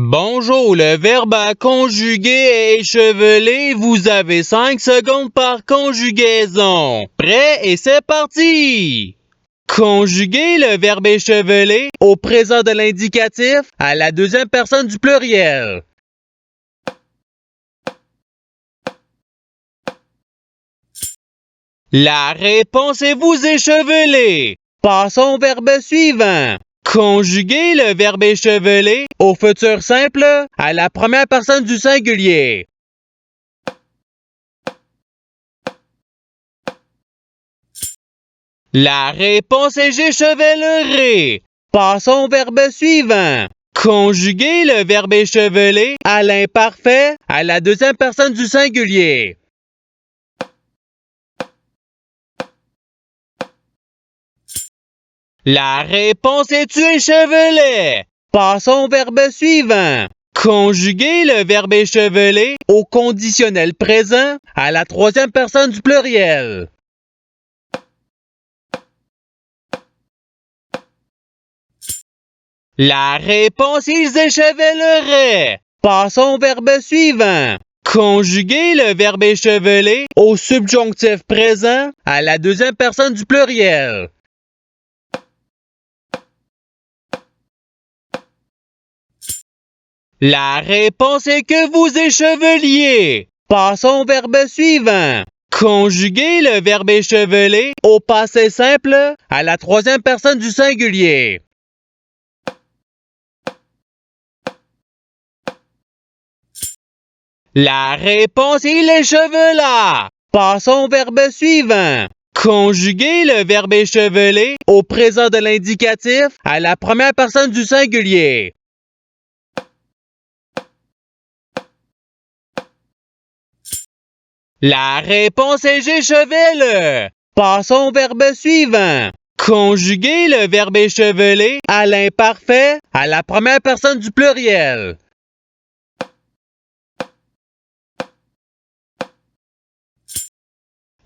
Bonjour, le verbe à conjuguer est échevelé. Vous avez 5 secondes par conjugaison. Prêt et c'est parti! Conjuguer le verbe échevelé au présent de l'indicatif à la deuxième personne du pluriel. La réponse est vous échevelez. Passons au verbe suivant. Conjuguer le verbe échevelé au futur simple à la première personne du singulier. La réponse est j'échevelerai. Passons au verbe suivant. Conjuguer le verbe échevelé à l'imparfait à la deuxième personne du singulier. La réponse est tu échevelais. Passons au verbe suivant. Conjuguer le verbe échevelé au conditionnel présent à la troisième personne du pluriel. La réponse ils écheveleraient. Passons au verbe suivant. Conjuguer le verbe échevelé au subjonctif présent à la deuxième personne du pluriel. La réponse est que vous écheveliez. Passons au verbe suivant. Conjuguer le verbe échevelé au passé simple à la troisième personne du singulier. La réponse est il échevela. Passons au verbe suivant. Conjuguer le verbe échevelé au présent de l'indicatif à la première personne du singulier. La réponse est j'échevele. Passons au verbe suivant. Conjuguer le verbe échevelé à l'imparfait à la première personne du pluriel.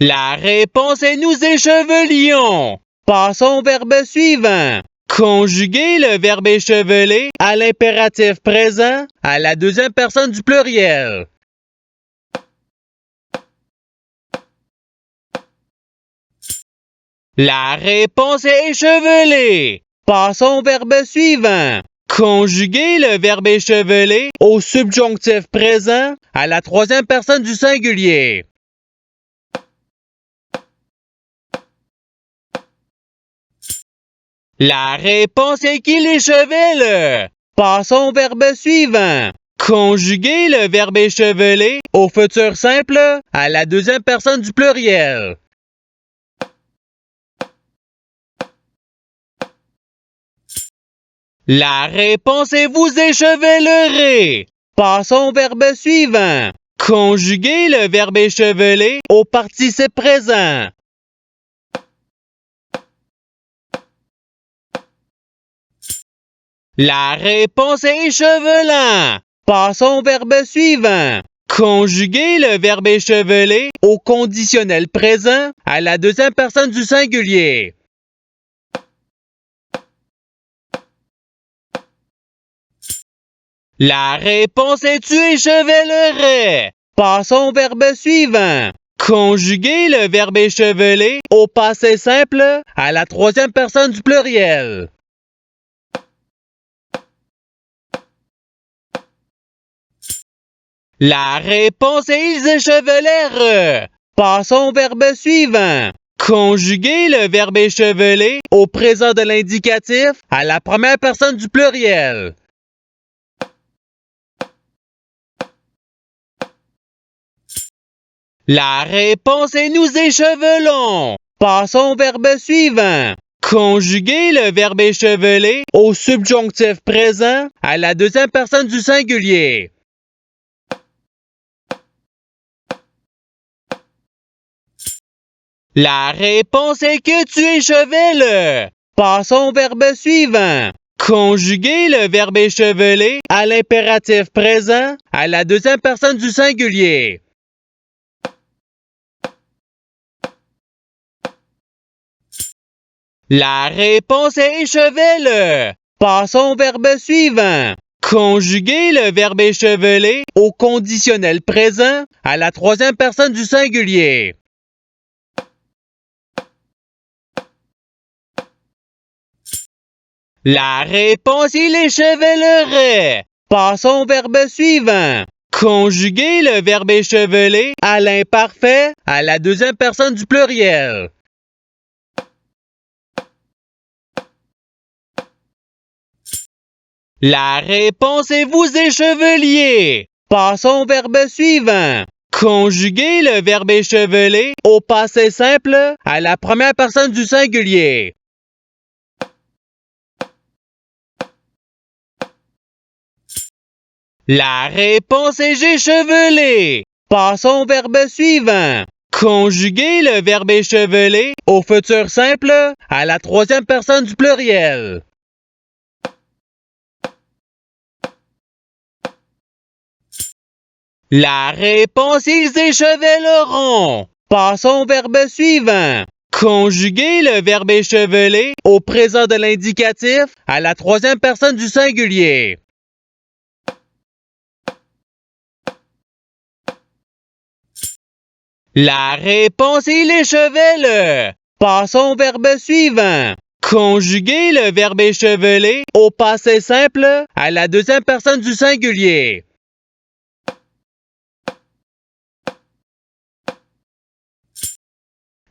La réponse est nous échevelions. Passons au verbe suivant. Conjuguer le verbe échevelé à l'impératif présent à la deuxième personne du pluriel. La réponse est échevelé. Passons au verbe suivant. Conjuguer le verbe échevelé au subjonctif présent à la troisième personne du singulier. La réponse est qu'il échevele. Passons au verbe suivant. Conjuguer le verbe échevelé au futur simple à la deuxième personne du pluriel. La réponse est vous échevelerez. Passons au verbe suivant. Conjuguer le verbe échevelé au participe présent. La réponse est échevelant. Passons au verbe suivant. Conjuguer le verbe échevelé au conditionnel présent à la deuxième personne du singulier. La réponse est tu échevelerais. Passons au verbe suivant. Conjuguer le verbe échevelé au passé simple à la troisième personne du pluriel. La réponse est ils échevelèrent. Passons au verbe suivant. Conjuguer le verbe échevelé au présent de l'indicatif à la première personne du pluriel. La réponse est nous échevelons. Passons au verbe suivant. Conjuguer le verbe échevelé au subjonctif présent à la deuxième personne du singulier. La réponse est que tu écheveles. Passons au verbe suivant. Conjuguer le verbe échevelé à l'impératif présent à la deuxième personne du singulier. La réponse est échevele. Passons au verbe suivant. Conjuguer le verbe échevelé au conditionnel présent à la troisième personne du singulier. La réponse, il échevelerait. Passons au verbe suivant. Conjuguer le verbe échevelé à l'imparfait à la deuxième personne du pluriel. La réponse est vous écheveliez. Passons au verbe suivant. Conjuguer le verbe échevelé au passé simple à la première personne du singulier. La réponse est j'échevelé. Passons au verbe suivant. Conjuguer le verbe échevelé au futur simple à la troisième personne du pluriel. La réponse, ils échevelleront. Passons au verbe suivant. Conjuguer le verbe échevelé au présent de l'indicatif à la troisième personne du singulier. La réponse, il échevelle. Passons au verbe suivant. Conjuguer le verbe échevelé au passé simple à la deuxième personne du singulier.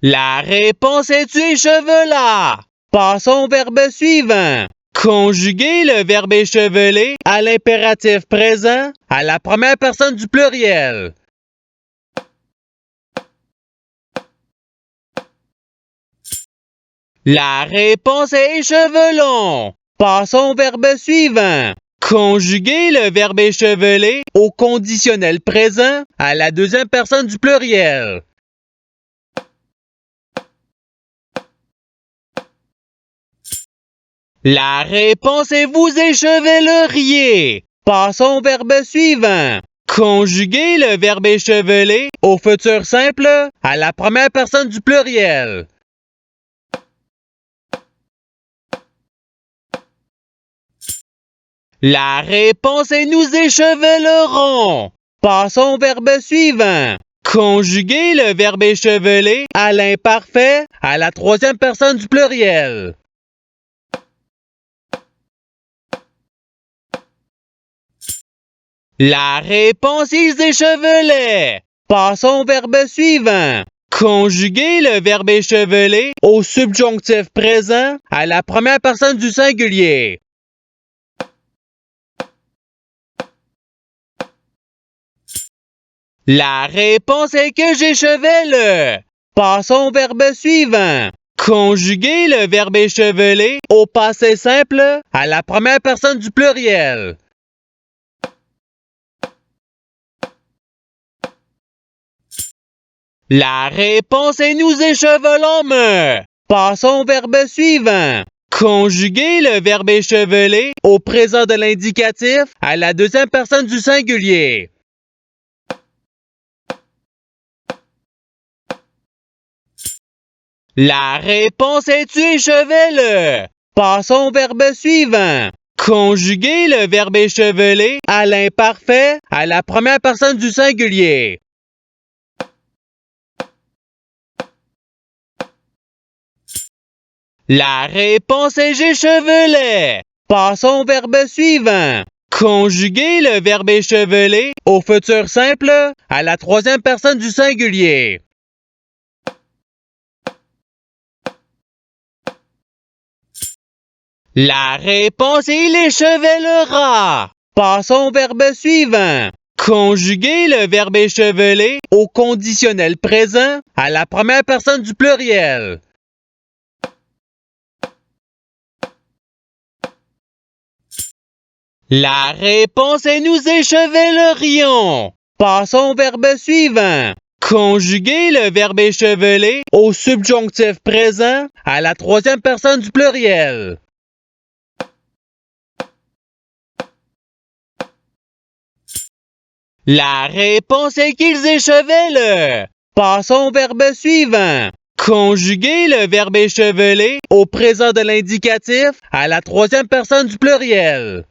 La réponse est tu échevelard. Passons au verbe suivant. Conjuguer le verbe échevelé à l'impératif présent à la première personne du pluriel. La réponse est échevelon. Passons au verbe suivant. Conjuguer le verbe échevelé au conditionnel présent à la deuxième personne du pluriel. La réponse est vous écheveleriez. Passons au verbe suivant. Conjuguer le verbe échevelé au futur simple à la première personne du pluriel. La réponse est nous échevelerons. Passons au verbe suivant. Conjuguer le verbe échevelé à l'imparfait à la troisième personne du pluriel. La réponse, ils échevelaient. Passons au verbe suivant. Conjuguer le verbe échevelé au subjonctif présent à la première personne du singulier. La réponse est que j'échevelle. Passons au verbe suivant. Conjuguer le verbe échevelé au passé simple à la première personne du pluriel. La réponse est nous échevelons. Passons au verbe suivant. Conjuguer le verbe échevelé au présent de l'indicatif à la deuxième personne du singulier. La réponse est tu échevelle. Passons au verbe suivant. Conjuguer le verbe échevelé à l'imparfait à la première personne du singulier. La réponse est j'échevelais. Passons au verbe suivant. Conjuguer le verbe échevelé au futur simple à la troisième personne du singulier. La réponse est il échevellera. Passons au verbe suivant. Conjuguer le verbe échevelé au conditionnel présent à la première personne du pluriel. La réponse est nous échevellerions. Passons au verbe suivant. Conjuguer le verbe échevelé au subjonctif présent à la troisième personne du pluriel. La réponse est qu'ils échevellent. Passons au verbe suivant. Conjuguer le verbe échevelé au présent de l'indicatif à la troisième personne du pluriel.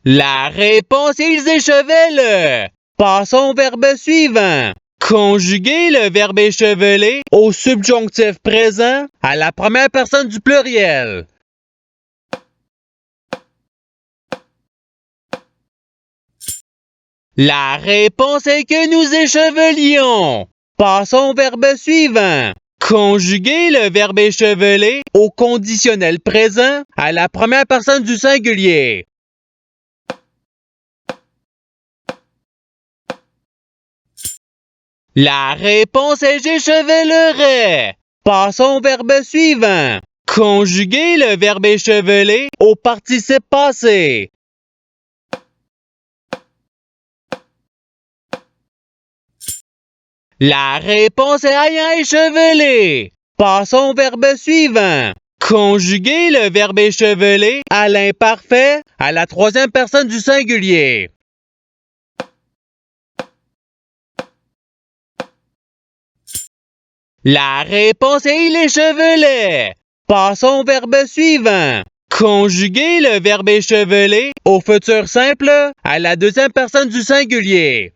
La réponse est ils échevèlent. Passons au verbe suivant. Conjuguer le verbe écheveler au subjonctif présent à la première personne du pluriel. La réponse est que nous échevelions. Passons au verbe suivant. Conjuguer le verbe écheveler au conditionnel présent à la première personne du singulier. La réponse est j'échevelerai. Passons au verbe suivant. Conjuguer le verbe écheveler au participe passé. La réponse est ayant échevelé. Passons au verbe suivant. Conjuguer le verbe écheveler à l'imparfait à la troisième personne du singulier. La réponse est il échevelait. Passons au verbe suivant. Conjuguer le verbe écheveler au futur simple à la deuxième personne du singulier.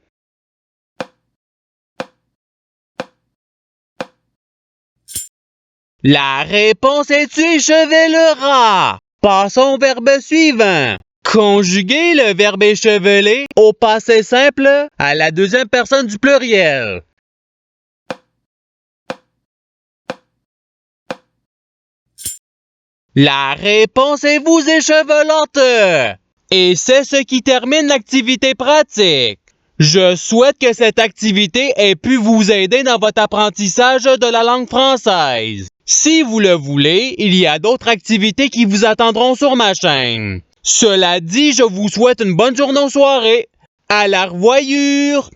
La réponse est tu écheveleras. Passons au verbe suivant. Conjuguer le verbe écheveler au passé simple à la deuxième personne du pluriel. La réponse est vous échevelâtes. Et c'est ce qui termine l'activité pratique. Je souhaite que cette activité ait pu vous aider dans votre apprentissage de la langue française. Si vous le voulez, il y a d'autres activités qui vous attendront sur ma chaîne. Cela dit, je vous souhaite une bonne journée ou soirée. À la revoyure!